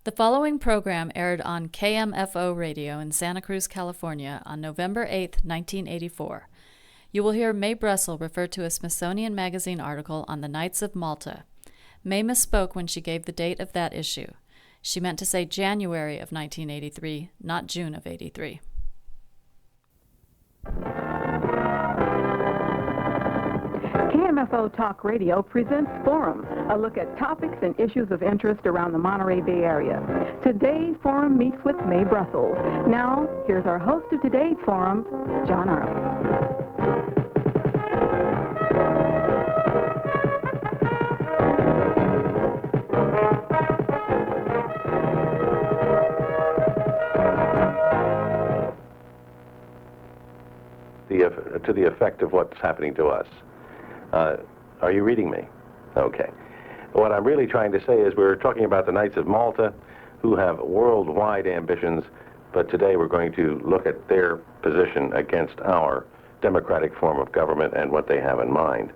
The following program aired on KMFO radio in Santa Cruz, California on November 8, 1984. You will hear Mae Brussel refer to a Smithsonian Magazine article on the Knights of Malta. Mae misspoke when she gave the date of that issue. She meant to say January of 1983, not June of '83. KMFO Talk Radio presents Forum, a look at topics and issues of interest around the Monterey Bay Area. Today's Forum meets with Mae Brussel. Now, here's our host of today's Forum, John Arlen. To the effect of what's happening to us. Are you reading me? Okay. What I'm really trying to say is we're talking about the Knights of Malta, who have worldwide ambitions, but today we're going to look at their position against our democratic form of government and what they have in mind.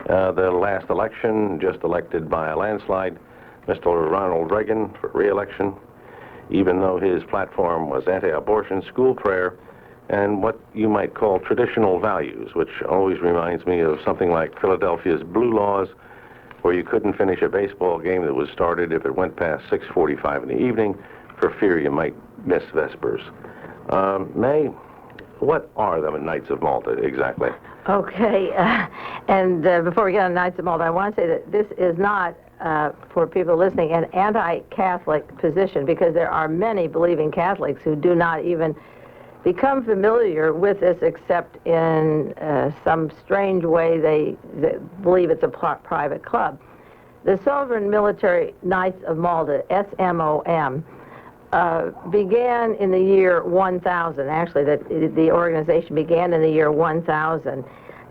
The last election, just elected by a landslide, Mr. Ronald Reagan for re-election, even though his platform was anti-abortion, school prayer, and what you might call traditional values, which always reminds me of something like Philadelphia's Blue Laws, where you couldn't finish a baseball game that was started if it went past 6:45 in the evening for fear you might miss Vespers. Mae, what are the Knights of Malta exactly? Okay, before we get on Knights of Malta, I want to say that this is not, for people listening, an anti-Catholic position, because there are many believing Catholics who do not even become familiar with this, except in some strange way they believe it's a private club. The Sovereign Military Knights of Malta, SMOM, began in the year 1000. Actually, the organization began in the year 1000.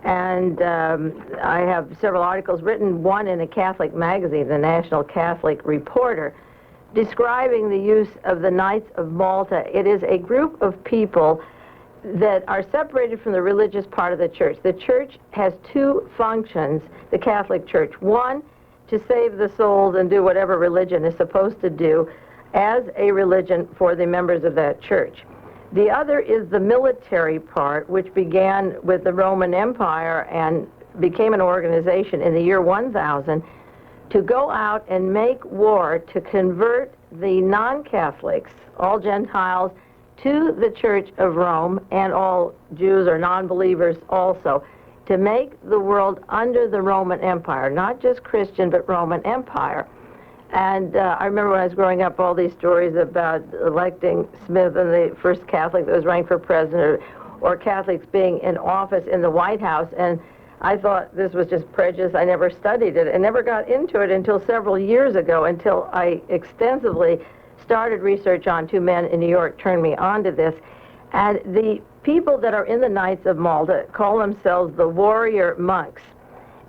And I have several articles written, one in a Catholic magazine, the National Catholic Reporter, describing the use of the Knights of Malta. It is a group of people that are separated from the religious part of the church. The church has two functions, the Catholic Church. One, to save the souls and do whatever religion is supposed to do as a religion for the members of that church. The other is the military part, which began with the Roman Empire and became an organization in the year 1000 to go out and make war to convert the non-Catholics, all Gentiles, to the Church of Rome, and all Jews or non-believers also, to make the world under the Roman Empire, not just Christian, but Roman Empire. And I remember when I was growing up, all these stories about electing Smith and the first Catholic that was running for president, or Catholics being in office in the White House, and I thought this was just prejudice. I never studied it and never got into it until several years ago, until I extensively started research on two men in New York turned me on to this. And the people that are in the Knights of Malta call themselves the warrior monks,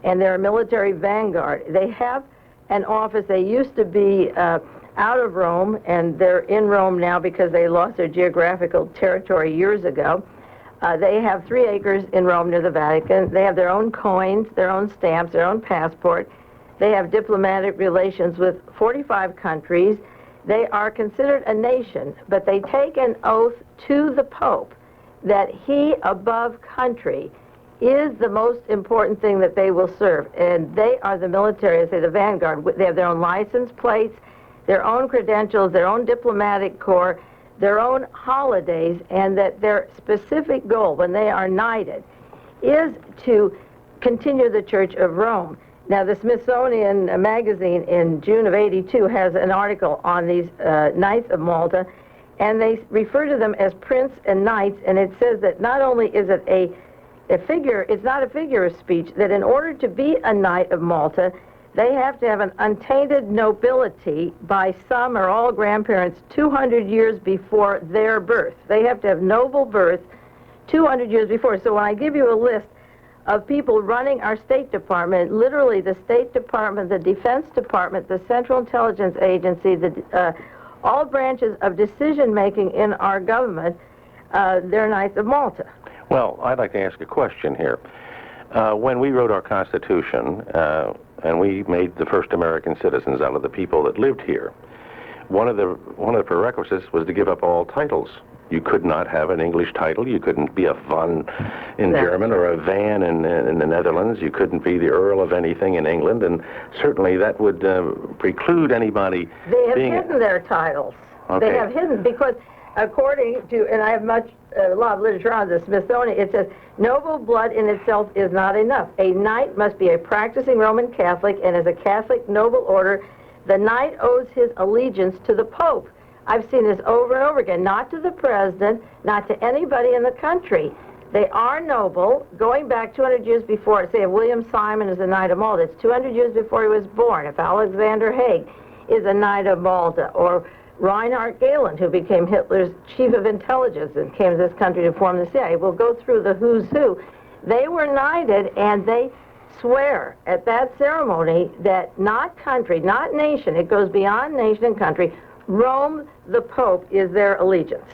and they're a military vanguard. They have an office. They used to be out of Rome, and they're in Rome now because they lost their geographical territory years ago. They have 3 acres in Rome near the Vatican. They have their own coins, their own stamps, their own passport. They have diplomatic relations with 45 countries. They are considered a nation, but they take an oath to the Pope that he, above country, is the most important thing that they will serve. And they are the military, I say the vanguard. They have their own license plates, their own credentials, their own diplomatic corps, their own holidays, and that their specific goal when they are knighted is to continue the Church of Rome. Now, the Smithsonian magazine in June of '82 has an article on these Knights of Malta, and they refer to them as prince and knights, and it says that not only is it a figure, it's not a figure of speech, that in order to be a Knight of Malta, they have to have an untainted nobility by some or all grandparents 200 years before their birth. They have to have noble birth 200 years before. So when I give you a list of people running our State Department, literally the State Department, the Defense Department, the Central Intelligence Agency, all branches of decision-making in our government, they're Knights of Malta. Well, I'd like to ask a question here. When we wrote our Constitution, and we made the first American citizens out of the people that lived here, one of the prerequisites was to give up all titles. You could not have an English title. You couldn't be a von in German or a van in the Netherlands. You couldn't be the Earl of anything in England, and certainly that would preclude anybody being... They have hidden their titles. Okay. They have hidden, because according to, and I have a lot of literature on the Smithsonian, it says, noble blood in itself is not enough. A knight must be a practicing Roman Catholic, and as a Catholic noble order, the knight owes his allegiance to the Pope. I've seen this over and over again, not to the president, not to anybody in the country. They are noble, going back 200 years before. Say, if William Simon is a Knight of Malta, it's 200 years before he was born. If Alexander Haig is a Knight of Malta, or Reinhard Gehlen, who became Hitler's chief of intelligence and came to this country to form the CIA, we'll go through the who's who. They were knighted, and they swear at that ceremony that not country, not nation, it goes beyond nation and country, Rome, the Pope, is their allegiance.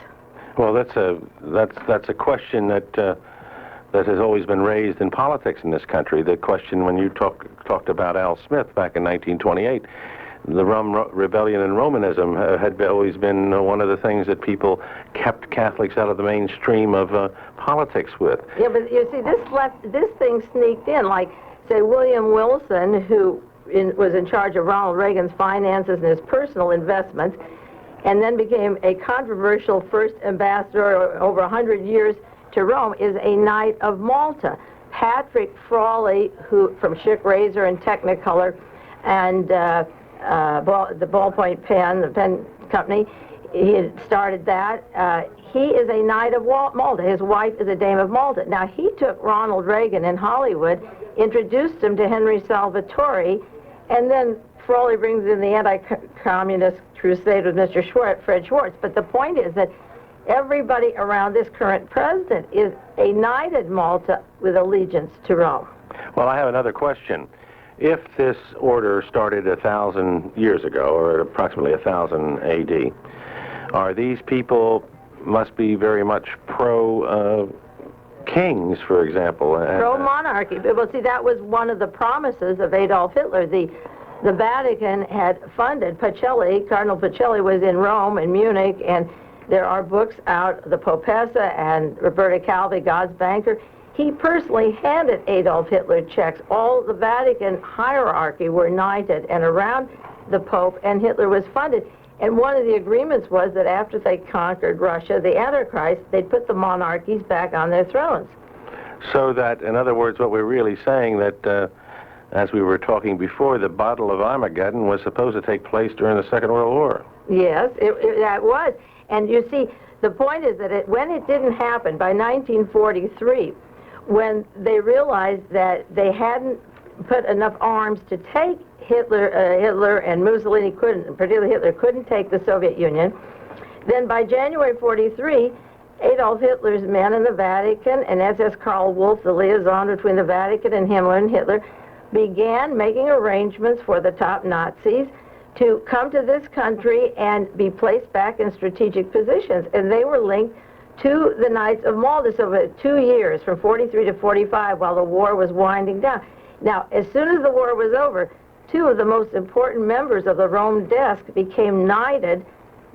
Well, that's a question that has always been raised in politics in this country. The question when you talked about Al Smith back in 1928, the rebellion and Romanism had always been one of the things that people kept Catholics out of the mainstream of politics with. Yeah, but you see, this thing sneaked in, like, say, William Wilson, who was in charge of Ronald Reagan's finances and his personal investments, and then became a controversial first ambassador over 100 years to Rome, is a Knight of Malta. Patrick Frawley, who from Schick Razor and Technicolor, and the ballpoint pen, the pen company, he had started that. He is a Knight of Malta. His wife is a Dame of Malta. Now, he took Ronald Reagan in Hollywood, introduced him to Henry Salvatore, and then Frawley brings in the anti-communist crusade with Mr. Fred Schwartz. But the point is that everybody around this current president is a knighted Malta with allegiance to Rome. Well, I have another question. If this order started 1,000 years ago, or approximately 1000 AD, are these people must be very much pro-kings, for example? Pro-monarchy. Well, see, that was one of the promises of Adolf Hitler. The Vatican had funded Pacelli. Cardinal Pacelli was in Rome and Munich, and there are books out, the Popessa and Roberta Calvi, God's Banker. He personally handed Adolf Hitler checks. All the Vatican hierarchy were knighted and around the Pope, and Hitler was funded. And one of the agreements was that after they conquered Russia, the Antichrist, they'd put the monarchies back on their thrones. So that, in other words, what we're really saying that, as we were talking before, the Battle of Armageddon was supposed to take place during the Second World War. Yes, that was. And you see, the point is that when it didn't happen, by 1943, when they realized that they hadn't put enough arms to take Hitler and Mussolini couldn't, particularly Hitler, couldn't take the Soviet Union, then by January 43, Adolf Hitler's men in the Vatican and SS Karl Wolff, the liaison between the Vatican and Himmler and Hitler, began making arrangements for the top Nazis to come to this country and be placed back in strategic positions. And they were linked to the Knights of Malta over 2 years, from 43 to 45, while the war was winding down. Now, as soon as the war was over, two of the most important members of the Rome desk became knighted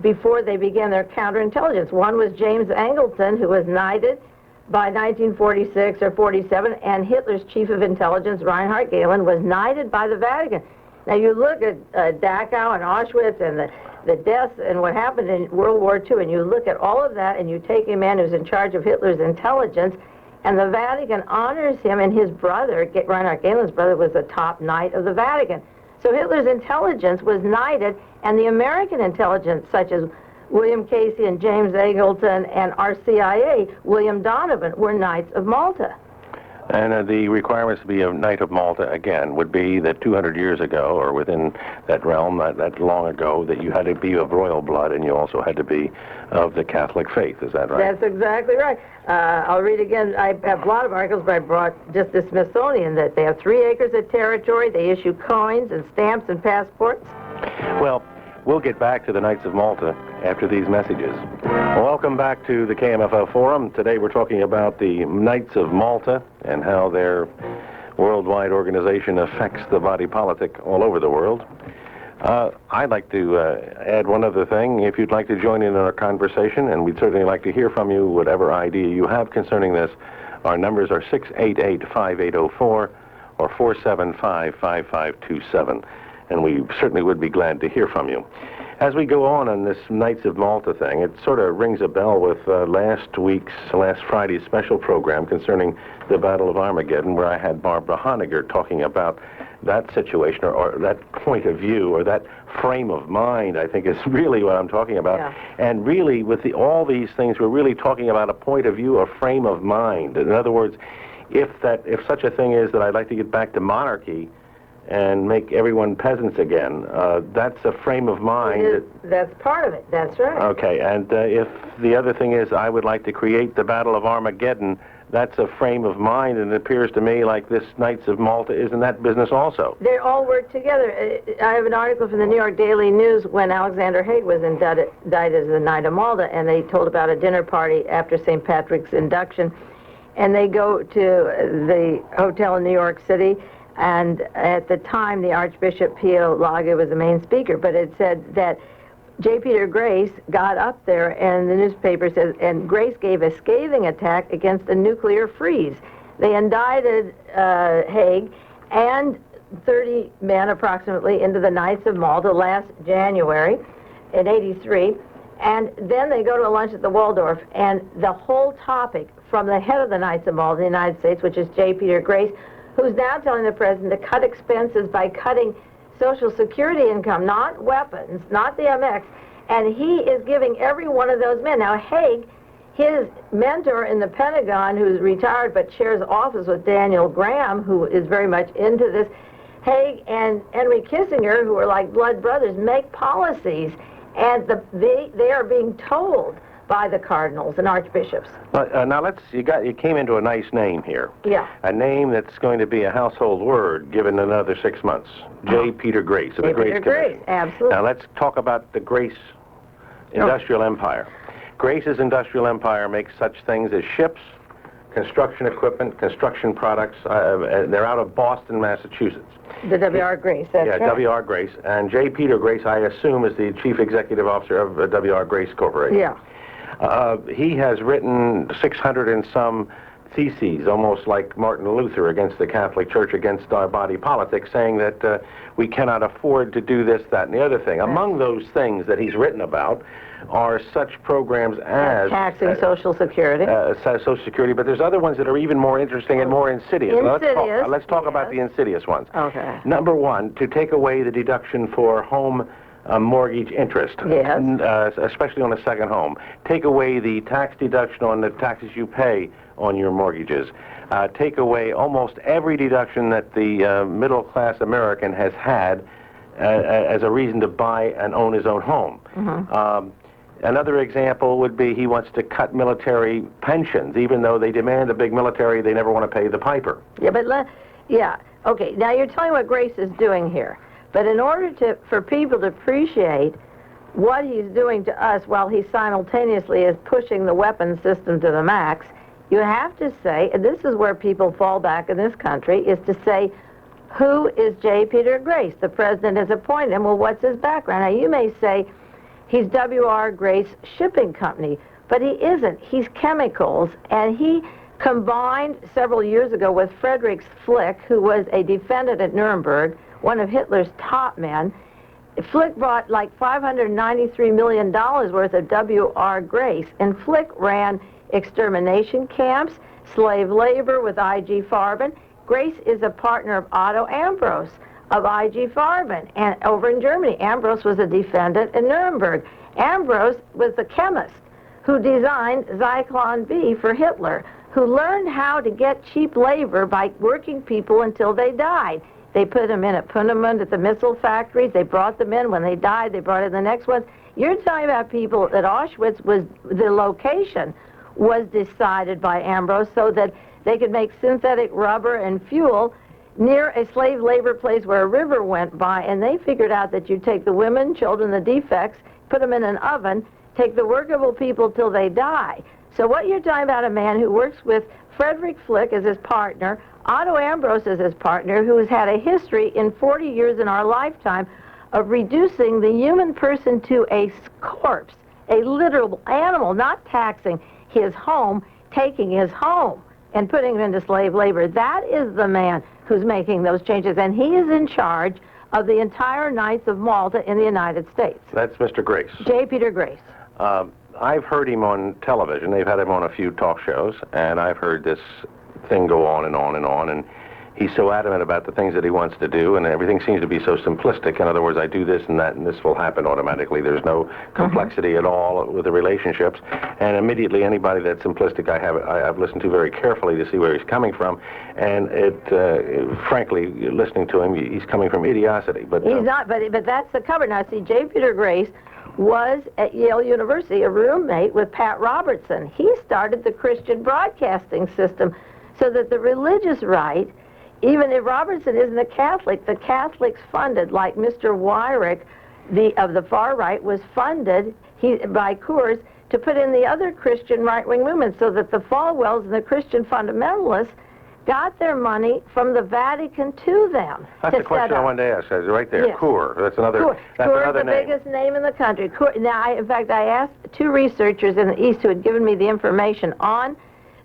before they began their counterintelligence. One was James Angleton, who was knighted by 1946 or 47, and Hitler's chief of intelligence, Reinhard Gehlen, was knighted by the Vatican. Now, you look at Dachau and Auschwitz and the deaths and what happened in World War II, and you look at all of that, and you take a man who's in charge of Hitler's intelligence, and the Vatican honors him, and his brother, Reinhard Gehlen's brother, was the top knight of the Vatican. So Hitler's intelligence was knighted, and the American intelligence, such as William Casey and James Angleton and our CIA, William Donovan, were Knights of Malta. And the requirements to be a Knight of Malta, again, would be that 200 years ago, or within that realm, that long ago, that you had to be of royal blood, and you also had to be of the Catholic faith. Is that right? That's exactly right. I'll read again. I have a lot of articles, but I brought just the Smithsonian, that they have 3 acres of territory, they issue coins and stamps and passports. Well, we'll get back to the Knights of Malta after these messages. Welcome back to the KMFO Forum. Today we're talking about the Knights of Malta and how their worldwide organization affects the body politic all over the world. I'd like to add one other thing. If you'd like to join in our conversation, and we'd certainly like to hear from you, whatever idea you have concerning this, our numbers are 688-5804 or 475-5527, and we certainly would be glad to hear from you. As we go on this Knights of Malta thing, it sort of rings a bell with last Friday's special program concerning the Battle of Armageddon, where I had Barbara Honegger talking about that situation or that point of view or that frame of mind, I think is really what I'm talking about. Yeah. And really, with all these things, we're really talking about a point of view, a frame of mind. In other words, if such a thing is that I'd like to get back to monarchy and make everyone peasants again, that's a frame of mind. That's part of it. That's right. Okay, and if the other thing is I would like to create the Battle of Armageddon, that's a frame of mind, and it appears to me like this Knights of Malta is in that business also. They all work together. I have an article from the New York Daily News when Alexander Haig was died as the Knight of Malta, and they told about a dinner party after St. Patrick's induction, and they go to the hotel in New York City, and at the time the Archbishop Pio Laga was the main speaker, but it said that J. Peter Grace got up there, and the newspaper says, and Grace gave a scathing attack against a nuclear freeze. They indicted Haig and 30 men approximately into the Knights of Malta last January in '83, and then they go to a lunch at the Waldorf, and the whole topic from the head of the Knights of Malta in the United States, which is J. Peter Grace, who's now telling the president to cut expenses by cutting Social Security income, not weapons, not the MX, and he is giving every one of those men. Now, Haig, his mentor in the Pentagon, who's retired but shares office with Daniel Graham, who is very much into this, Haig and Henry Kissinger, who are like blood brothers, make policies, and they are being told by the cardinals and archbishops. Now you came into a nice name here. Yeah. A name that's going to be a household word given another 6 months. J. Peter Grace of the Grace Commission. Absolutely. Now let's talk about the Grace Industrial Empire. Grace's industrial empire makes such things as ships, construction equipment, construction products. They're out of Boston, Massachusetts. The W.R. Grace, that's right. Yeah, W.R. Grace. And J. Peter Grace, I assume, is the chief executive officer of W.R. Grace Corporation. Yeah. He has written 600 and some theses, almost like Martin Luther against the Catholic Church, against our body politic, saying that we cannot afford to do this, that, and the other thing. Among those things that he's written about are such programs as taxing Social Security. Social Security, but there's other ones that are even more interesting and more insidious. Let's talk about the insidious ones. Okay. Number one, to take away the deduction for home mortgage interest, yes. Especially on a second home. Take away the tax deduction on the taxes you pay on your mortgages. Take away almost every deduction that the middle-class American has had as a reason to buy and own his own home. Mm-hmm. Another example would be he wants to cut military pensions. Even though they demand a big military, they never want to pay the piper. Yeah, but okay, now you're telling what Grace is doing here. But in order for people to appreciate what he's doing to us while he simultaneously is pushing the weapons system to the max, you have to say, and this is where people fall back in this country, is to say, who is J. Peter Grace? The president has appointed him. Well, what's his background? Now, you may say he's W.R. Grace Shipping Company, but he isn't. He's chemicals, and he combined several years ago with Friedrich Flick, who was a defendant at Nuremberg, one of Hitler's top men. Flick bought like $593 million worth of W.R. Grace, and Flick ran extermination camps, slave labor with I.G. Farben. Grace is a partner of Otto Ambros of I.G. Farben, and over in Germany. Ambros was a defendant in Nuremberg. Ambros was the chemist who designed Zyklon B for Hitler, who learned how to get cheap labor by working people until they died. They put them in at Peenemünde at the missile factories. They brought them in. When they died, they brought in the next ones. You're talking about people that Auschwitz was, the location was decided by Ambros so that they could make synthetic rubber and fuel near a slave labor place where a river went by, and they figured out that you take the women, children, the defects, put them in an oven, take the workable people till they die. So what you're talking about, a man who works with Friedrich Flick as his partner, Otto Ambros as his partner, who has had a history in 40 years in our lifetime of reducing the human person to a corpse, a literal animal, not taxing his home, taking his home and putting him into slave labor. That is the man who's making those changes, and he is in charge of the entire Knights of Malta in the United States. That's Mr. Grace. J. Peter Grace. I've heard him on television. They've had him on a few talk shows, and I've heard this thing go on and on and on, and he's so adamant about the things that he wants to do, and everything seems to be so simplistic. In other words, I do this and that, and this will happen automatically. There's no complexity at all with the relationships, and immediately anybody that's simplistic I've listened to very carefully to see where he's coming from, and frankly, listening to him, he's coming from idiocity. But he's not, but that's the cover. Now, see, J. Peter Grace was at Yale University a roommate with Pat Robertson. He started the Christian broadcasting system so that the religious right, even if Robertson isn't a Catholic, the Catholics funded, like Mr. Wyrick of the far right was funded by Coors to put in the other Christian right-wing movements, so that the Falwells and the Christian fundamentalists got their money from the Vatican to them. That's the question I wanted to ask. Right there, yes. Coors. That's another. Coors. That's Coors, another the name. biggest name in the country. Now, in fact, I asked two researchers in the East who had given me the information on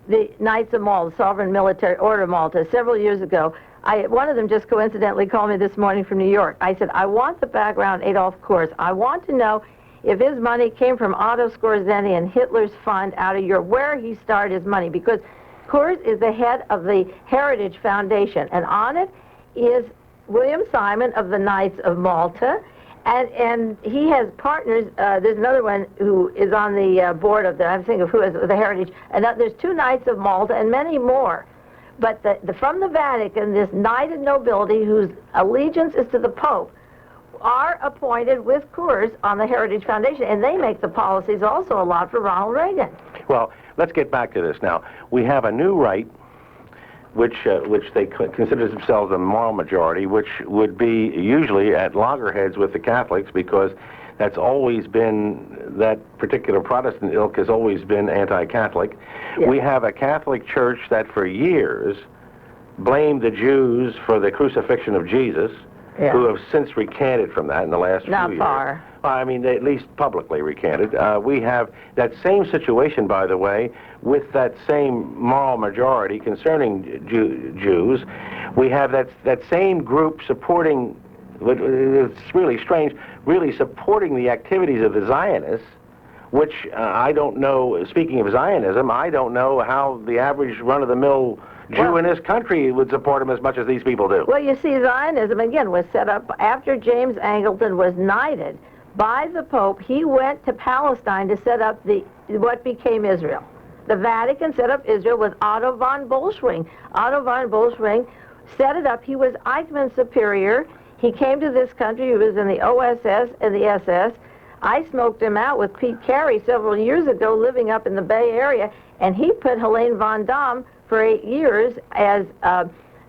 the Knights of Malta, Sovereign Military Order of Malta, several years ago. One of them just coincidentally called me this morning from New York. I said, I want the background Adolf Coors. I want to know if his money came from Otto Skorzeny and Hitler's fund out of Europe, where he started his money, because Coors is the head of the Heritage Foundation, and on it is William Simon of the Knights of Malta, and he has partners. There's another one who is on the board of I'm thinking of who is the Heritage, and there's two Knights of Malta and many more. But from the Vatican, this knighted nobility whose allegiance is to the Pope are appointed with Coors on the Heritage Foundation, and they make the policies also a lot for Ronald Reagan. Well, let's get back to this now. We have a new right, which they consider themselves a moral majority, which would be usually at loggerheads with the Catholics, because that's always been, that particular Protestant ilk has always been anti-Catholic. Yeah. We have a Catholic Church that for years blamed the Jews for the crucifixion of Jesus, yeah, who have since recanted from that in the last few years. Not far. I mean, they at least publicly recanted. We have that same situation, by the way, with that same moral majority concerning Jews. We have that same group supporting, it's really strange, really supporting the activities of the Zionists, which I don't know, speaking of Zionism, I don't know how the average run-of-the-mill Jew in this country would support them as much as these people do. Well, you see, Zionism, again, was set up after James Angleton was knighted by the Pope. He went to Palestine to set up what became Israel. The Vatican set up Israel with Otto von Bolschwing. Otto von Bolschwing set it up. He was Eichmann's superior. He came to this country. He was in the OSS and the SS. I smoked him out with Pete Carey several years ago, living up in the Bay Area, and he put Helene von Damme for 8 years as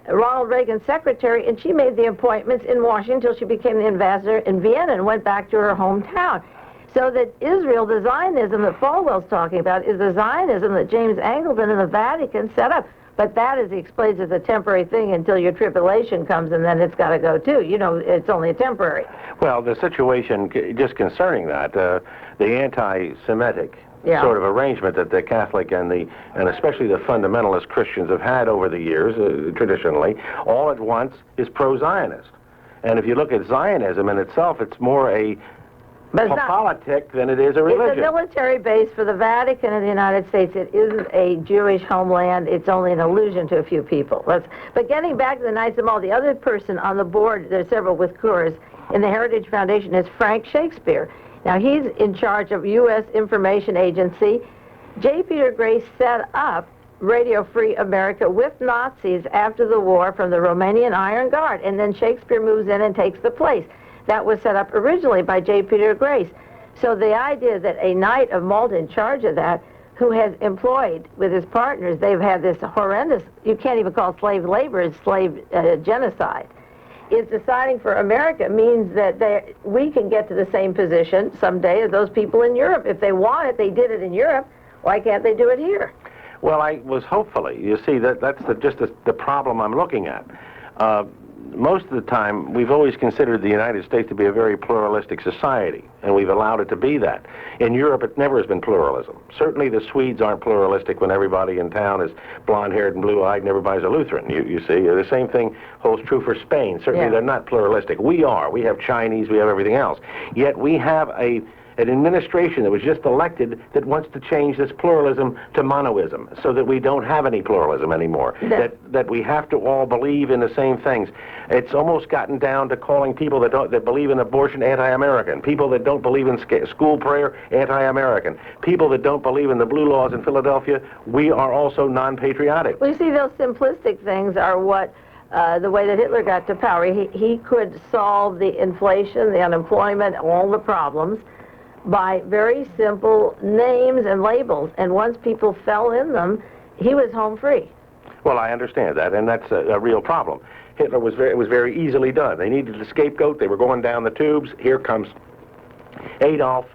Ronald Reagan's secretary, and she made the appointments in Washington until she became the ambassador in Vienna and went back to her hometown. So that Israel, the Zionism that Falwell's talking about, is the Zionism that James Angleton and the Vatican set up. But that, as he explains, is a temporary thing until your tribulation comes, and then it's got to go too. You know, it's only a temporary. Well, the situation just concerning that, the anti-Semitic sort of arrangement that the Catholic and especially the fundamentalist Christians have had over the years, traditionally, all at once is pro-Zionist. And if you look at Zionism in itself, it's more a politic than it is a religion. It's a military base for the Vatican and the United States. It isn't a Jewish homeland. It's only an allusion to a few people. But getting back to the Knights of Malta, the other person on the board, there's several with Coors, in the Heritage Foundation is Frank Shakespeare. Now, he's in charge of U.S. Information Agency. J. Peter Grace set up Radio Free America with Nazis after the war from the Romanian Iron Guard, and then Shakespeare moves in and takes the place. That was set up originally by J. Peter Grace. So the idea that a Knight of Malta in charge of that, who has employed with his partners, they've had this horrendous, you can't even call slave labor, it's slave genocide, is deciding for America means that we can get to the same position someday as those people in Europe. If they want it, they did it in Europe. Why can't they do it here? Well, I was hopefully. You see, that's just the problem I'm looking at. most of the time, we've always considered the United States to be a very pluralistic society, and we've allowed it to be that. In Europe, it never has been pluralism. Certainly the Swedes aren't pluralistic when everybody in town is blonde-haired and blue-eyed and everybody's a Lutheran, you see. The same thing holds true for Spain. Certainly they're not pluralistic. We are. We have Chinese, we have everything else. Yet we have an administration that was just elected that wants to change this pluralism to monoism, so that we don't have any pluralism anymore, that we have to all believe in the same things. It's almost gotten down to calling people that believe in abortion anti-American, people that don't believe in school prayer anti-American, people that don't believe in the blue laws in Philadelphia, we are also non-patriotic. Well, you see, those simplistic things are what the way that Hitler got to power. He could solve the inflation, the unemployment, all the problems by very simple names and labels, and once people fell in them, he was home free. Well, I understand that, and that's a real problem. Hitler it was very easily done. They needed a scapegoat. They were going down the tubes. Here comes Adolf,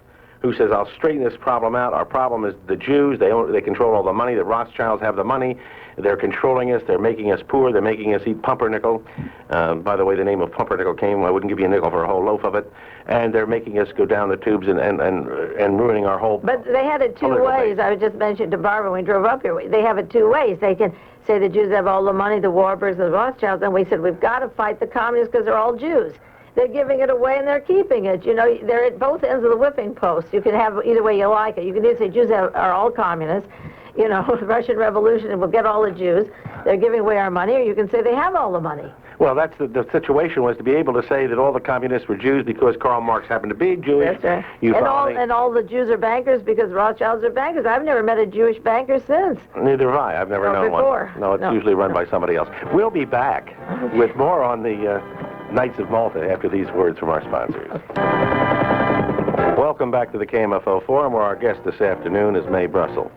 who says, I'll straighten this problem out. Our problem is the Jews. They control all the money. The Rothschilds have the money. They're controlling us. They're making us poor. They're making us eat pumpernickel. By the way, the name of pumpernickel came. I wouldn't give you a nickel for a whole loaf of it. And they're making us go down the tubes and ruining our whole. But they had it two ways. I was just mentioning to Barbara when we drove up here. They have it two ways. They can say the Jews have all the money, the Warburgs and the Rothschilds, and we said we've got to fight the communists because they're all Jews. They're giving it away and they're keeping it. You know, they're at both ends of the whipping post. You can have either way you like it. You can either say Jews are all communists, you know, the Russian Revolution, and we'll get all the Jews. They're giving away our money, or you can say they have all the money. Well, that's the situation was to be able to say that all the communists were Jews because Karl Marx happened to be Jewish. That's right. And all the Jews are bankers because Rothschilds are bankers. I've never met a Jewish banker since. Neither have I. I've never known before. One. No, it's usually run by somebody else. We'll be back with more on the Knights of Malta after these words from our sponsors. Welcome back to the KMFO Forum, where our guest this afternoon is Mae Brussell.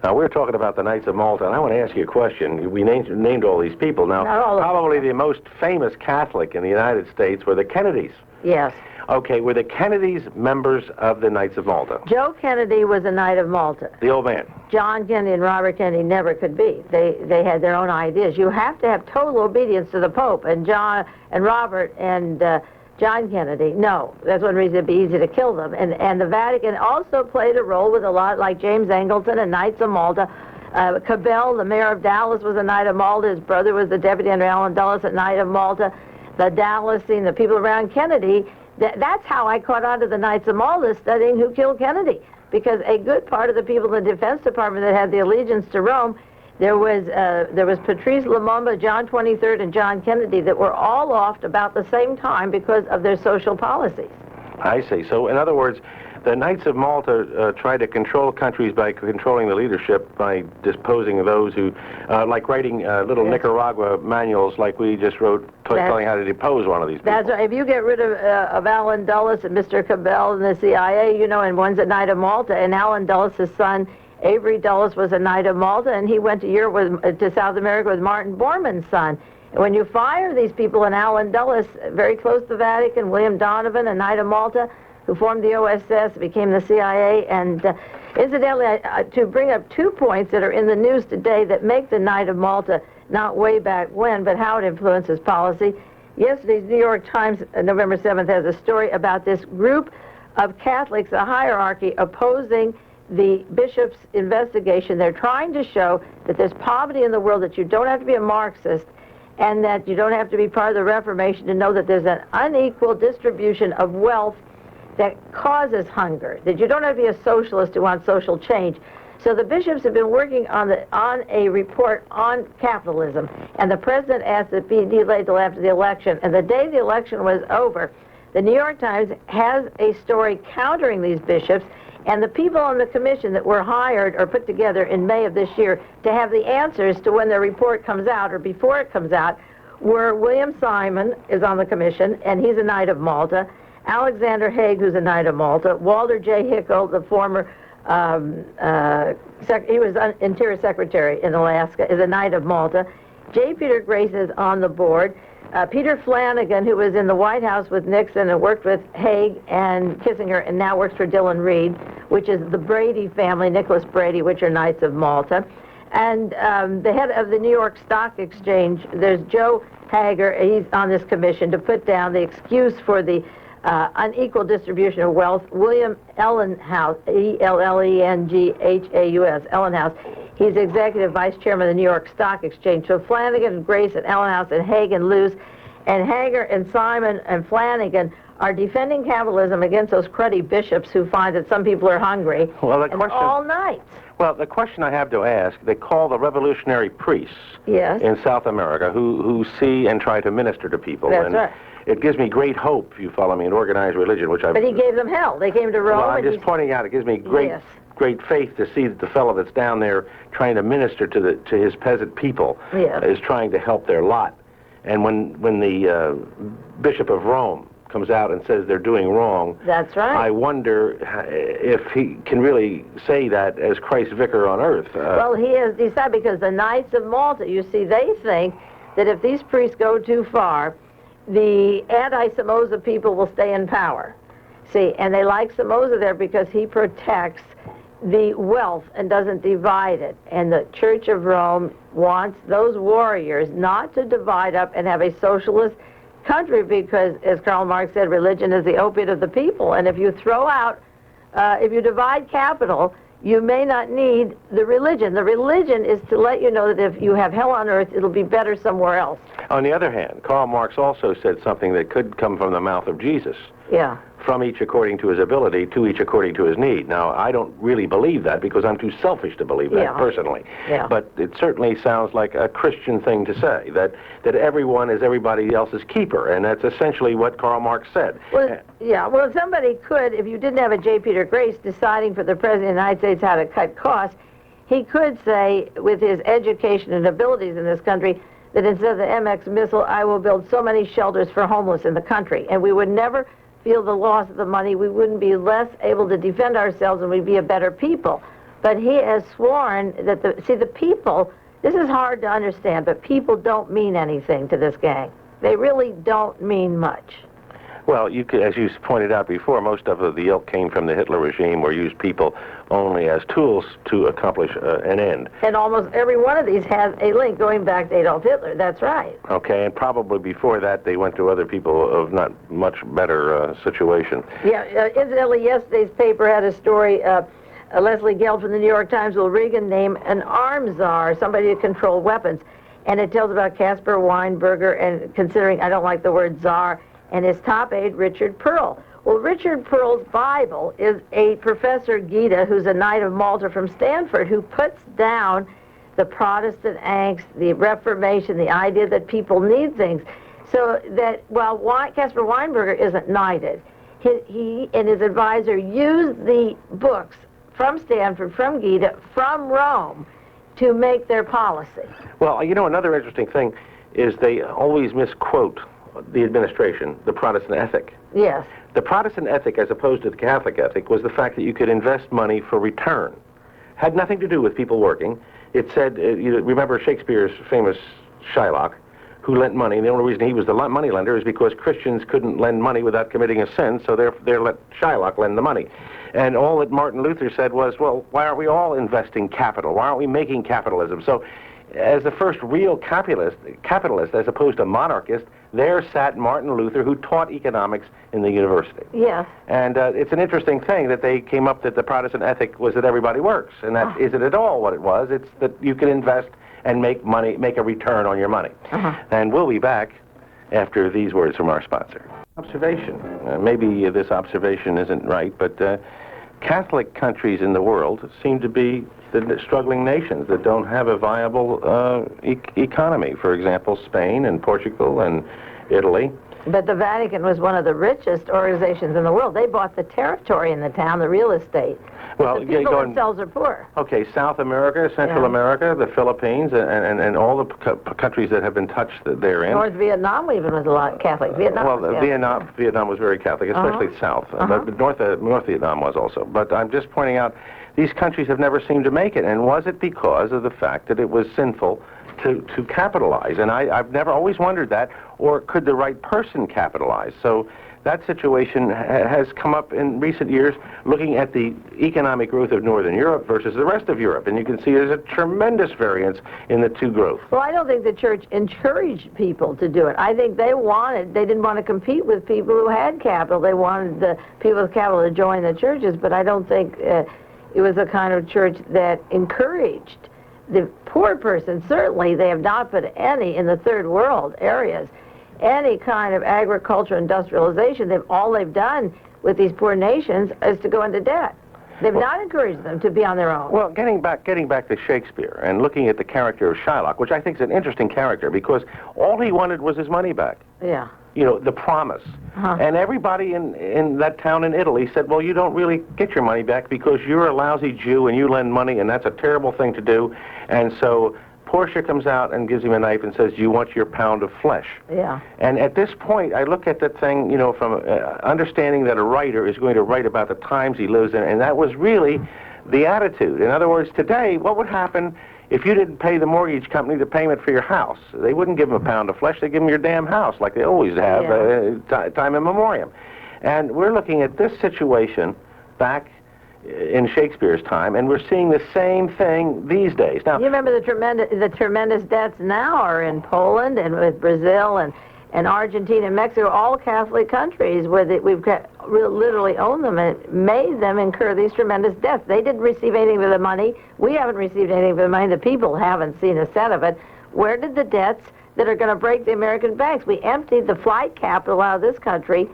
Now, we're talking about the Knights of Malta, and I want to ask you a question. We named all these people. Now, probably the most famous Catholic in the United States were the Kennedys. Yes. Okay, were the Kennedys members of the Knights of Malta? Joe Kennedy was a Knight of Malta. The old man. John Kennedy and Robert Kennedy never could be. They had their own ideas. You have to have total obedience to the Pope, and John and Robert and John Kennedy, no. That's one reason it'd be easy to kill them. And the Vatican also played a role with a lot, like James Angleton and Knights of Malta. Cabell, the mayor of Dallas, was a Knight of Malta. His brother was the deputy under Allen Dulles, a Knight of Malta. The Dallas scene, the people around Kennedy, that's how I caught on to the Knights of Malta, studying who killed Kennedy. Because a good part of the people in the Defense Department that had the allegiance to Rome, there was Patrice Lumumba, John 23rd, and John Kennedy that were all offed about the same time because of their social policies. I see. So, in other words, the Knights of Malta tried to control countries by controlling the leadership, by disposing of those who, like writing little Nicaragua manuals like we just wrote, telling how to depose one of these people. That's right. If you get rid of Allen Dulles and Mr. Cabell and the CIA, you know, and one's a Knight of Malta, and Allen Dulles' son, Avery Dulles, was a Knight of Malta, and he went to Europe to South America with Martin Bormann's son. And when you fire these people, and Allen Dulles, very close to the Vatican, William Donovan, a Knight of Malta, who formed the OSS, became the CIA, and incidentally, to bring up 2 points that are in the news today that make the Knight of Malta not way back when, but how it influences policy. Yesterday's New York Times, November 7th, has a story about this group of Catholics, a hierarchy, opposing the bishop's investigation. They're trying to show that there's poverty in the world, that you don't have to be a Marxist, and that you don't have to be part of the Reformation to know that there's an unequal distribution of wealth that causes hunger, that you don't have to be a socialist to want social change. So the bishops have been working on a report on capitalism, and the president asked it be delayed till after the election. And the day the election was over, the New York Times has a story countering these bishops, and the people on the commission that were hired or put together in May of this year to have the answers to when their report comes out or before it comes out were William Simon is on the commission, and he's a Knight of Malta, Alexander Haig, who's a Knight of Malta, Walter J. Hickel, the former, he was Interior Secretary in Alaska, is a Knight of Malta, J. Peter Grace is on the board, Peter Flanagan, who was in the White House with Nixon and worked with Haig and Kissinger and now works for Dillon Reed, which is the Brady family, Nicholas Brady, which are Knights of Malta. And the head of the New York Stock Exchange, there's Joe Hager, he's on this commission to put down the excuse for the unequal distribution of wealth. William Ellenhaus, Ellenghhaus, Ellenhaus, he's executive vice chairman of the New York Stock Exchange. So Flanagan and Grace and Ellenhaus and Hagen lose, and Hager and Simon and Flanagan are defending capitalism against those cruddy bishops who find that some people are hungry. Well, all night. Well, the question I have to ask, they call the revolutionary priests in South America who see and try to minister to people. That's right. It gives me great hope, if you follow me, in organized religion, which I... But he gave them hell. They came to Rome. Well, I'm just pointing out, it gives me great faith to see that the fellow that's down there trying to minister to his peasant people is trying to help their lot. And when the Bishop of Rome comes out and says they're doing wrong, that's right, I wonder if he can really say that as Christ's vicar on earth. Well, he has decided, because the Knights of Malta, you see, they think that if these priests go too far, the anti-Somoza people will stay in power. See, and they like Somoza there because he protects the wealth and doesn't divide it. And the Church of Rome wants those warriors not to divide up and have a socialist country, because, as Karl Marx said, religion is the opiate of the people. And if you throw out, if you divide capital, you may not need the religion. The religion is to let you know that if you have hell on earth, it'll be better somewhere else. On the other hand, Karl Marx also said something that could come from the mouth of Jesus. Yeah. From each according to his ability, to each according to his need. Now, I don't really believe that because I'm too selfish to believe that personally. Yeah. But it certainly sounds like a Christian thing to say, that everyone is everybody else's keeper, and that's essentially what Karl Marx said. Well, well, somebody could, if you didn't have a J. Peter Grace deciding for the President of the United States how to cut costs, he could say, with his education and abilities in this country, that instead of the MX missile, I will build so many shelters for homeless in the country, and we would never feel the loss of the money. We wouldn't be less able to defend ourselves, and we'd be a better people. But he has sworn that the people, this is hard to understand, but people don't mean anything to this gang. They really don't mean much. Well, as you pointed out before, most of the ilk came from the Hitler regime, or used people only as tools to accomplish an end. And almost every one of these has a link going back to Adolf Hitler. That's right. Okay, and probably before that they went to other people of not much better situation. Yeah, incidentally, yesterday's paper had a story, Leslie Geld from the New York Times, will Reagan name an arms czar, somebody to control weapons. And it tells about Caspar Weinberger, and considering I don't like the word czar, and his top aide, Richard Pearl. Well, Richard Pearl's Bible is a Professor Gita, who's a Knight of Malta from Stanford, who puts down the Protestant angst, the Reformation, the idea that people need things. So that while Caspar Weinberger isn't knighted, he and his advisor used the books from Stanford, from Gita, from Rome, to make their policy. Well, you know, another interesting thing is they always misquote the administration, the Protestant ethic. Yes. The Protestant ethic, as opposed to the Catholic ethic, was the fact that you could invest money for return. Had nothing to do with people working. It said, you remember Shakespeare's famous Shylock, who lent money, and the only reason he was the money lender is because Christians couldn't lend money without committing a sin, so they let Shylock lend the money. And all that Martin Luther said was, well, why aren't we all investing capital? Why aren't we making capitalism? So, as the first real capitalist as opposed to monarchist, there sat Martin Luther, who taught economics in the university. Yes. And it's an interesting thing that they came up that the Protestant ethic was that everybody works, and that isn't at all what it was. It's that you can invest and make money, make a return on your money. And we'll be back after these words from our sponsor. Observation. Maybe this observation isn't right, but Catholic countries in the world seem to be the struggling nations that don't have a viable economy. For example, Spain and Portugal and Italy. But the Vatican was one of the richest organizations in the world. They bought the territory in the town, the real estate. Well, the people themselves are poor. Okay, South America, Central America, the Philippines, and all the countries that have been touched therein. North Vietnam even was a lot Catholic. Vietnam was Catholic. Vietnam was very Catholic, especially South. But North Vietnam was also. But I'm just pointing out, these countries have never seemed to make it. And was it because of the fact that it was sinful to capitalize? And I've never always wondered that. Or could the right person capitalize? So that situation has come up in recent years, looking at the economic growth of Northern Europe versus the rest of Europe. And you can see there's a tremendous variance in the two growth. Well, I don't think the church encouraged people to do it. I think they didn't want to compete with people who had capital. They wanted the people with capital to join the churches, but I don't think it was a kind of church that encouraged the poor person. Certainly, they have not put any in the third world areas, any kind of agricultural industrialization. All they've done with these poor nations is to go into debt. They've not encouraged them to be on their own. Well, getting back to Shakespeare and looking at the character of Shylock, which I think is an interesting character because all he wanted was his money back. Yeah. You know, the promise. And everybody in that town in Italy said, well, you don't really get your money back because you're a lousy Jew and you lend money and that's a terrible thing to do. And so Portia comes out and gives him a knife and says, you want your pound of flesh. Yeah. And at this point, I look at the thing, you know, from understanding that a writer is going to write about the times he lives in, and that was really the attitude. In other words, today, what would happen if you didn't pay the mortgage company the payment for your house? They wouldn't give him a pound of flesh, they'd give him your damn house, like they always have, time immemorial. And we're looking at this situation back in Shakespeare's time, and we're seeing the same thing these days. Now, you remember the tremendous debts now are in Poland and with Brazil and Argentina and Mexico, all Catholic countries where we've literally owned them and made them incur these tremendous debts. They didn't receive anything for the money. We haven't received anything for the money. The people haven't seen a cent of it. Where did the debts that are going to break the American banks? We emptied the flight capital out of this country,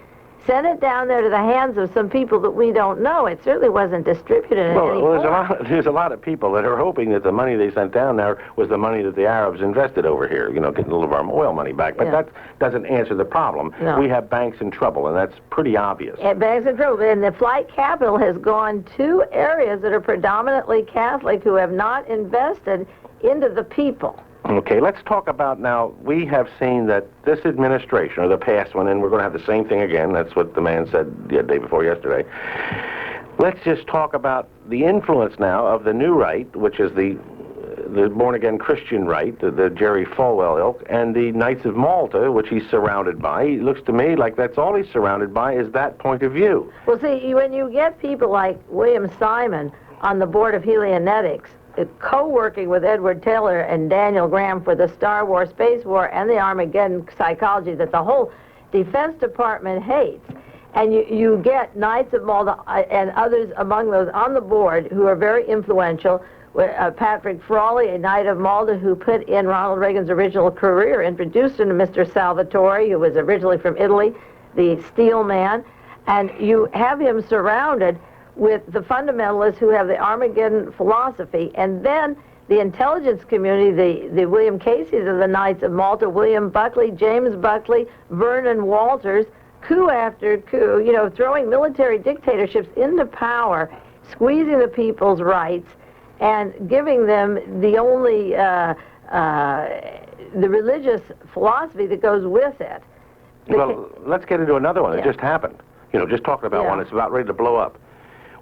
sent it down there to the hands of some people that we don't know. It certainly wasn't distributed in any form. There's a lot of people that are hoping that the money they sent down there was the money that the Arabs invested over here, you know, getting a little of our oil money back. But that doesn't answer the problem. No. We have banks in trouble, and that's pretty obvious. And banks in trouble. And the flight capital has gone to areas that are predominantly Catholic who have not invested into the people. Okay, let's talk about now, we have seen that this administration, or the past one, and we're going to have the same thing again, that's what the man said the day before yesterday. Let's just talk about the influence now of the new right, which is the born-again Christian right, the Jerry Falwell ilk, and the Knights of Malta, which he's surrounded by. It looks to me like that's all he's surrounded by is that point of view. Well, see, when you get people like William Simon on the board of Helionetics, co-working with Edward Taylor and Daniel Graham for the Star Wars, Space War, and the Armageddon psychology that the whole Defense Department hates, and you get Knights of Malta and others among those on the board who are very influential. Patrick Frawley, a Knight of Malta, who put in Ronald Reagan's original career, introduced him to Mr. Salvatore, who was originally from Italy, the Steel Man, and you have him surrounded with the fundamentalists who have the Armageddon philosophy, and then the intelligence community, the William Caseys of the Knights of Malta, William Buckley, James Buckley, Vernon Walters, coup after coup, you know, throwing military dictatorships into power, squeezing the people's rights, and giving them the only, the religious philosophy that goes with it. Well, let's get into another one that just happened. You know, just talking about one that's about ready to blow up.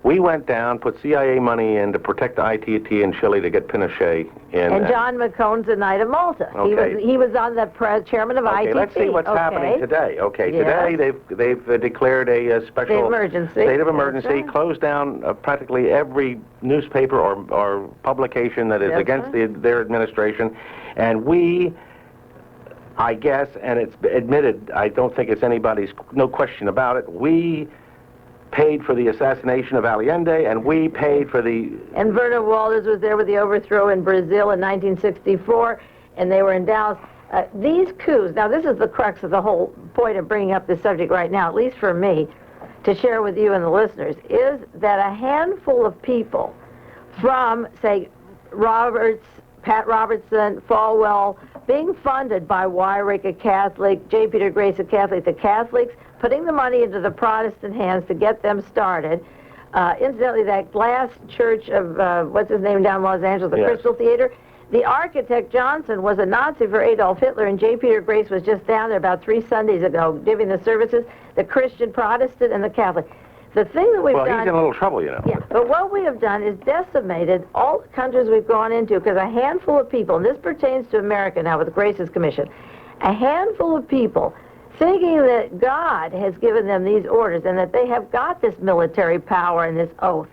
We went down, put CIA money in to protect the ITT in Chile to get Pinochet in. And John McCone's a Knight of Malta. Okay. He was on the chairman of ITT. Let's see what's happening today. Okay, today they've declared a special state of emergency, closed down practically every newspaper or publication that is against their administration, and we, I guess, and it's admitted, I don't think it's anybody's, no question about it, we paid for the assassination of Allende, and we paid for the... And Vernon Walters was there with the overthrow in Brazil in 1964, and they were in Dallas. These coups, now this is the crux of the whole point of bringing up this subject right now, at least for me, to share with you and the listeners, is that a handful of people from, say, Pat Robertson, Falwell, being funded by Wyrick, a Catholic, J. Peter Grace, a Catholic, the Catholics, putting the money into the Protestant hands to get them started. Incidentally, that glass church of, what's his name down in Los Angeles, the Crystal Theater, the architect, Johnson, was a Nazi for Adolf Hitler, and J. Peter Grace was just down there about 3 Sundays ago giving the services, the Christian Protestant and the Catholic. The thing that we've done... Well, he's in a little trouble, you know. Yeah, but what we have done is decimated all the countries we've gone into, because a handful of people, and this pertains to America now with the Graces Commission, a handful of people thinking that God has given them these orders and that they have got this military power and this oath,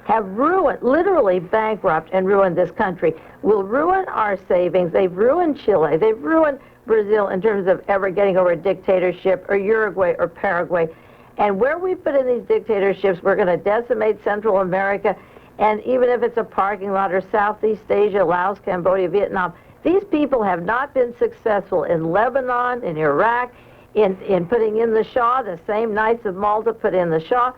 have ruined, literally bankrupt and ruined this country, will ruin our savings. They've ruined Chile. They've ruined Brazil in terms of ever getting over a dictatorship, or Uruguay or Paraguay. And where we put in these dictatorships, we're going to decimate Central America. And even if it's a parking lot, or Southeast Asia, Laos, Cambodia, Vietnam, these people have not been successful in Lebanon, in Iraq, in putting in the Shah. The same Knights of Malta put in the Shah.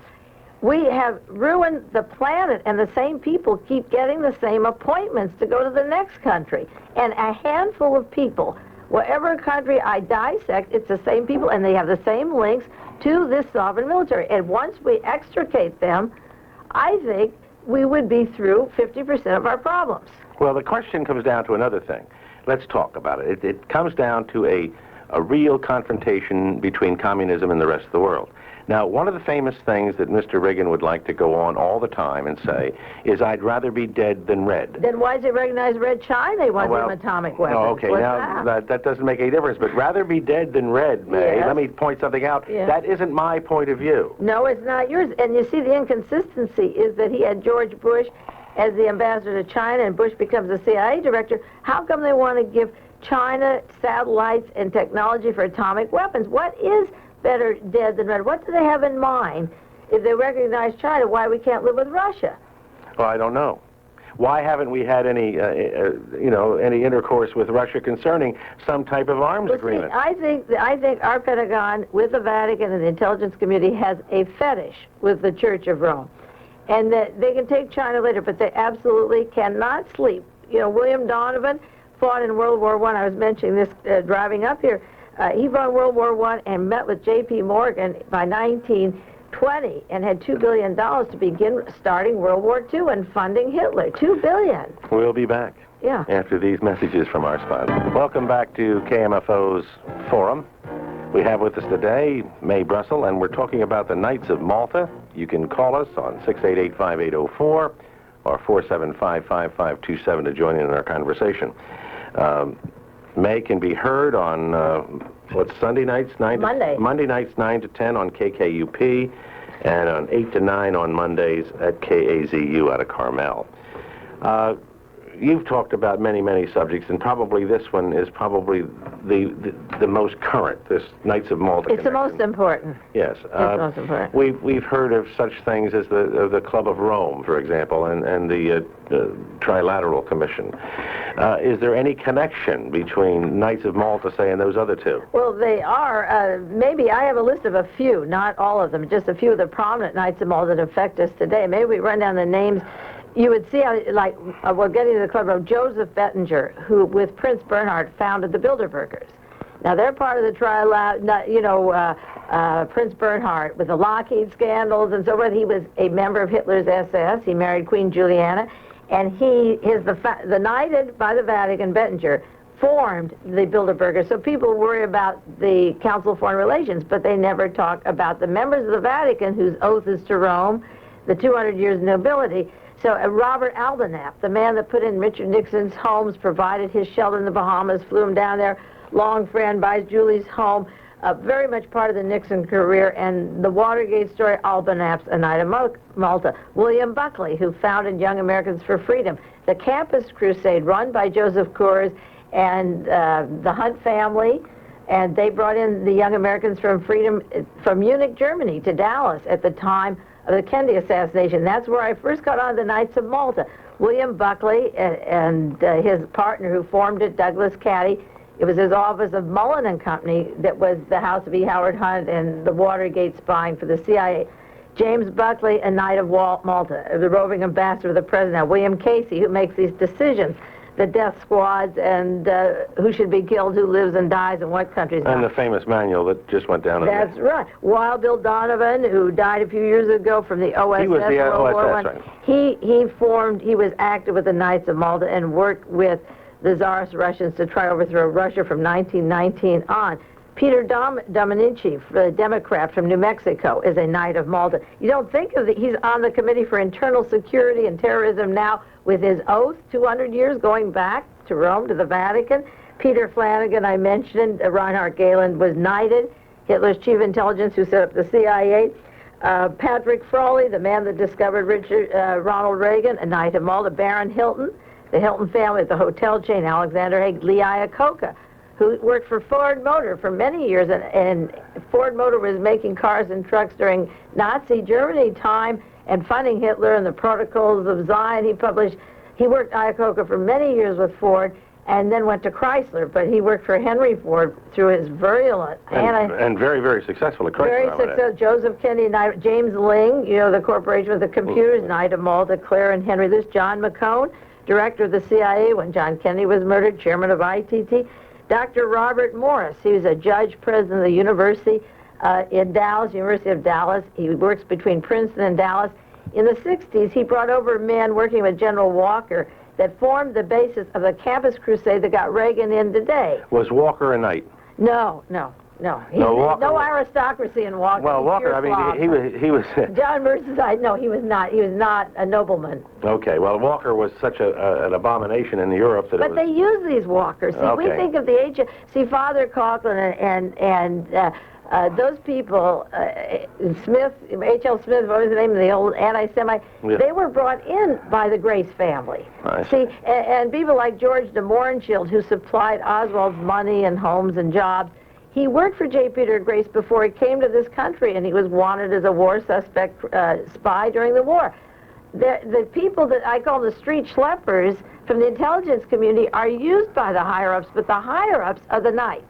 We have ruined the planet, and the same people keep getting the same appointments to go to the next country. And a handful of people, whatever country I dissect, it's the same people, and they have the same links to this sovereign military. And once we extricate them, I think we would be through 50% of our problems. Well, the question comes down to another thing. Let's talk about it. It comes down to a real confrontation between communism and the rest of the world. Now, one of the famous things that Mr. Reagan would like to go on all the time and say is, I'd rather be dead than red. Then why does he recognize Red China? They want them atomic weapons. No, okay, now that doesn't make any difference, but rather be dead than red, May. Yes. Let me point something out. Yes. That isn't my point of view. No, it's not yours. And you see, the inconsistency is that he had George Bush as the ambassador to China, and Bush becomes the CIA director. How come they want to give China satellites and technology for atomic weapons? What is better dead than red? What do they have in mind if they recognize China, why we can't live with Russia? Well, I don't know. Why haven't we had any, any intercourse with Russia concerning some type of arms agreement? See, I think our Pentagon, with the Vatican and the intelligence community, has a fetish with the Church of Rome, and that they can take China later, but they absolutely cannot sleep. You know, William Donovan fought in World War I. I was mentioning this driving up here. He fought in World War I and met with J.P. Morgan by 1920 and had $2 billion to begin starting World War II and funding Hitler. $2 billion. We'll be back after these messages from our sponsor. Welcome back to KMFO's Forum. We have with us today May Brussel, and we're talking about the Knights of Malta. You can call us on 688-5804 or 475-5527 to join in our conversation. May can be heard on, Sunday nights? Monday nights, 9 to 10 on KKUP, and on 8 to 9 on Mondays at KAZU out of Carmel. You've talked about many, many subjects, and probably this one is probably the most current, this Knights of Malta connection. The most important. Yes. It's the most important. We've heard of such things as the Club of Rome, for example, and the Trilateral Commission. Is there any connection between Knights of Malta, say, and those other two? Well, they are. Maybe I have a list of a few, not all of them, just a few of the prominent Knights of Malta that affect us today. Maybe we run down the names. You would see how, like, we're getting to the Club of Joseph Bettinger, who, with Prince Bernhard, founded the Bilderbergers. Now, they're part of the Prince Bernhard, with the Lockheed scandals and so forth. He was a member of Hitler's SS. He married Queen Juliana. And he is the knighted by the Vatican, Bettinger, formed the Bilderbergers. So people worry about the Council of Foreign Relations, but they never talk about the members of the Vatican whose oath is to Rome, the 200 years of nobility. So Robert Aldenap, the man that put in Richard Nixon's homes, provided his shelter in the Bahamas, flew him down there, long friend, buys Julie's home, very much part of the Nixon career, and the Watergate story, Aldenap's a Knight of Malta. William Buckley, who founded Young Americans for Freedom. The Campus Crusade, run by Joseph Coors and the Hunt family, and they brought in the Young Americans from Freedom from Munich, Germany, to Dallas at the time of the Kennedy assassination. That's where I first got on the Knights of Malta. William Buckley and his partner who formed it, Douglas Caddy. It was his office of Mullen and Company that was the house of E. Howard Hunt and the Watergate spying for the CIA. James Buckley, a Knight of Malta, the roving ambassador of the president. Now, William Casey, who makes these decisions, the death squads and who should be killed, who lives and dies in what countries. And the famous manual that just went down. That's right. Wild Bill Donovan, who died a few years ago from the OSS. He was the World War I. Right. He was active with the Knights of Malta and worked with the Tsarist Russians to try to overthrow Russia from 1919 on. Peter Domenici, the Democrat from New Mexico, is a Knight of Malta. You don't think of he's on the Committee for Internal Security and Terrorism now with his oath, 200 years going back to Rome, to the Vatican. Peter Flanagan, I mentioned, Reinhard Gehlen was knighted. Hitler's chief of intelligence who set up the CIA. Patrick Frawley, the man that discovered Ronald Reagan, a Knight of Malta. Baron Hilton, the Hilton family at the hotel chain. Alexander Haig, Lee Iacocca, who worked for Ford Motor for many years, and Ford Motor was making cars and trucks during Nazi Germany time and funding Hitler and the Protocols of Zion. He worked Iacocca for many years with Ford, and then went to Chrysler, but he worked for Henry Ford through his virulent and very, very successful at Chrysler. Very successful. Joseph Kennedy, James Ling, the corporation with the computers, Knight of Malta, Claire and Henry Luce. John McCone, director of the CIA when John Kennedy was murdered, chairman of ITT. Dr. Robert Morris, he was a judge president of the university in Dallas, University of Dallas. He works between Princeton and Dallas. In the 60s, he brought over men working with General Walker that formed the basis of the campus crusade that got Reagan in today. Was Walker a knight? No. Walker, no aristocracy in Walker. Well, Walker, I mean, he was... John Mercer's no, he was not. He was not a nobleman. Okay, well, Walker was such an abomination in Europe that But they use these walkers. See, we think of the Father Coughlin and those people, Smith, H.L. Smith, what was the name of the old anti-Semite? Yeah. They were brought in by the Grace family. See, and people like George de Mohrenschildt, who supplied Oswald's money and homes and jobs. He worked for J. Peter Grace before he came to this country, and he was wanted as a war suspect spy during the war. The people that I call the street schleppers from the intelligence community are used by the higher-ups, but the higher-ups are the Knights.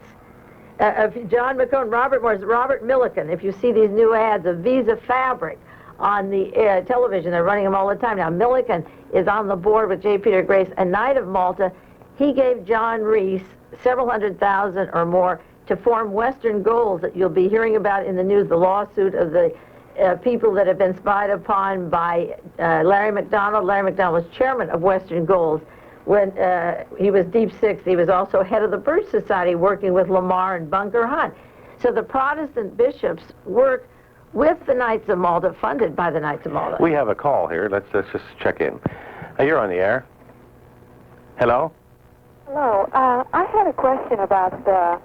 John McCone, Robert Morris, Robert Milliken, if you see these new ads of Visa Fabric on the television, they're running them all the time now. Milliken is on the board with J. Peter Grace, a Knight of Malta. He gave John Reese several $100,000 or more to form Western Goals that you'll be hearing about in the news, the lawsuit of the people that have been spied upon by Larry McDonald. Larry McDonald was chairman of Western Goals. When he was Deep Six, he was also head of the Birch Society, working with Lamar and Bunker Hunt. So the Protestant bishops work with the Knights of Malta, funded by the Knights of Malta. We have a call here. Let's just check in. You're on the air. Hello? Hello. I had a question about the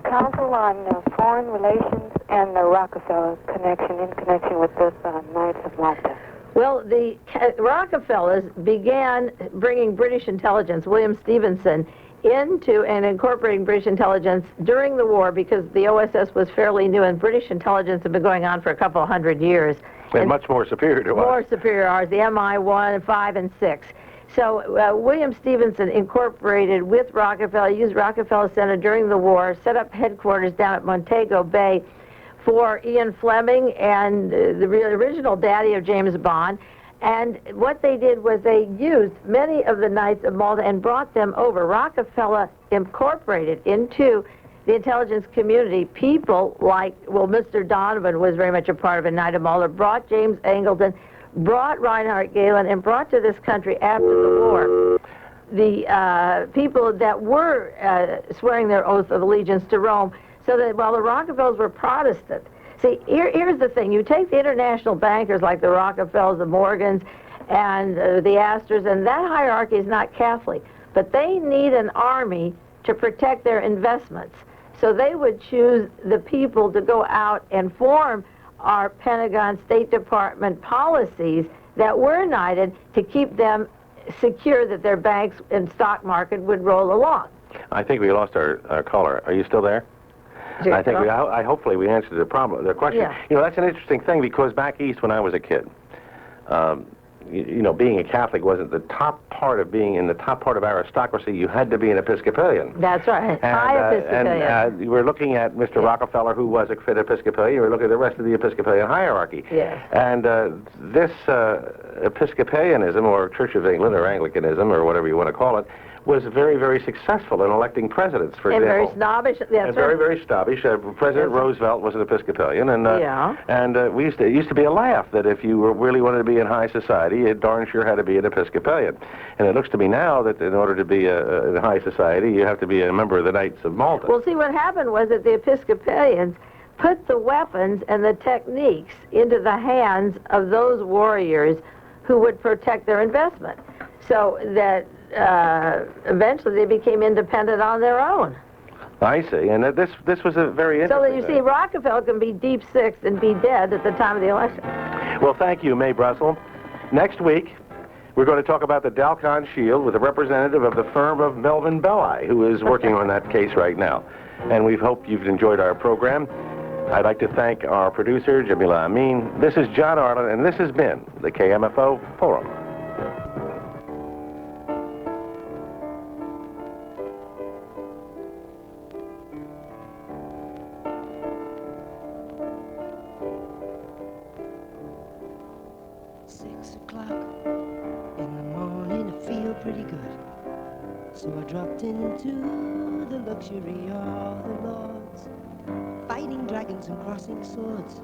Council on Foreign Relations and the Rockefeller connection, in connection with this Knights of Malta. Well, the Rockefellers began bringing British intelligence, William Stevenson, into and incorporating British intelligence during the war because the OSS was fairly new and British intelligence had been going on for a couple 100 years. And much more superior to us. More superior to ours, the MI1, 5, and 6. So William Stevenson incorporated with Rockefeller, used Rockefeller Center during the war, set up headquarters down at Montego Bay for Ian Fleming and the original daddy of James Bond. And what they did was they used many of the Knights of Malta and brought them over. Rockefeller incorporated into the intelligence community people like, well, Mr. Donovan was very much a part of a Knight of Malta, brought James Angleton, brought Reinhard Gehlen, and brought to this country after the war the people that were swearing their oath of allegiance to Rome, so that while the Rockefellers were Protestant. See, here's the thing. You take the international bankers like the Rockefellers, the Morgans, and the Astors, and that hierarchy is not Catholic, but they need an army to protect their investments. So they would choose the people to go out and form our Pentagon, State Department policies that were knighted to keep them secure that their banks and stock market would roll along. I think we lost our caller. Are you still there? I think hopefully we answered the question. Yeah. You know, that's an interesting thing because back east when I was a kid, you know, being a Catholic wasn't the top part of being in the top part of aristocracy. You had to be an Episcopalian. That's right. High Episcopalian. And we're looking at Mr. Rockefeller, who was a fit Episcopalian. We're looking at the rest of the Episcopalian hierarchy. Yes. And this Episcopalianism, or Church of England, or Anglicanism, or whatever you want to call it, was very, very successful in electing presidents, for example. And very snobbish. And very, very snobbish. President Roosevelt was an Episcopalian, and it used to be a laugh that if you really wanted to be in high society, you darn sure had to be an Episcopalian. And it looks to me now that in order to be in high society, you have to be a member of the Knights of Malta. Well, see, what happened was that the Episcopalians put the weapons and the techniques into the hands of those warriors who would protect their investment, so that eventually they became independent on their own. I see. And this was a very So interesting that you see, Rockefeller can be deep sixed and be dead at the time of the election. Well, thank you, Mae Brussel. Next week, we're going to talk about the Dalcon Shield with a representative of the firm of Melvin Belli, who is working on that case right now. And we hope you've enjoyed our program. I'd like to thank our producer, Jamila Amin. This is John Arlen, and this has been the KMFO Forum. Pretty good. So I dropped into the luxury of the lords, fighting dragons and crossing swords.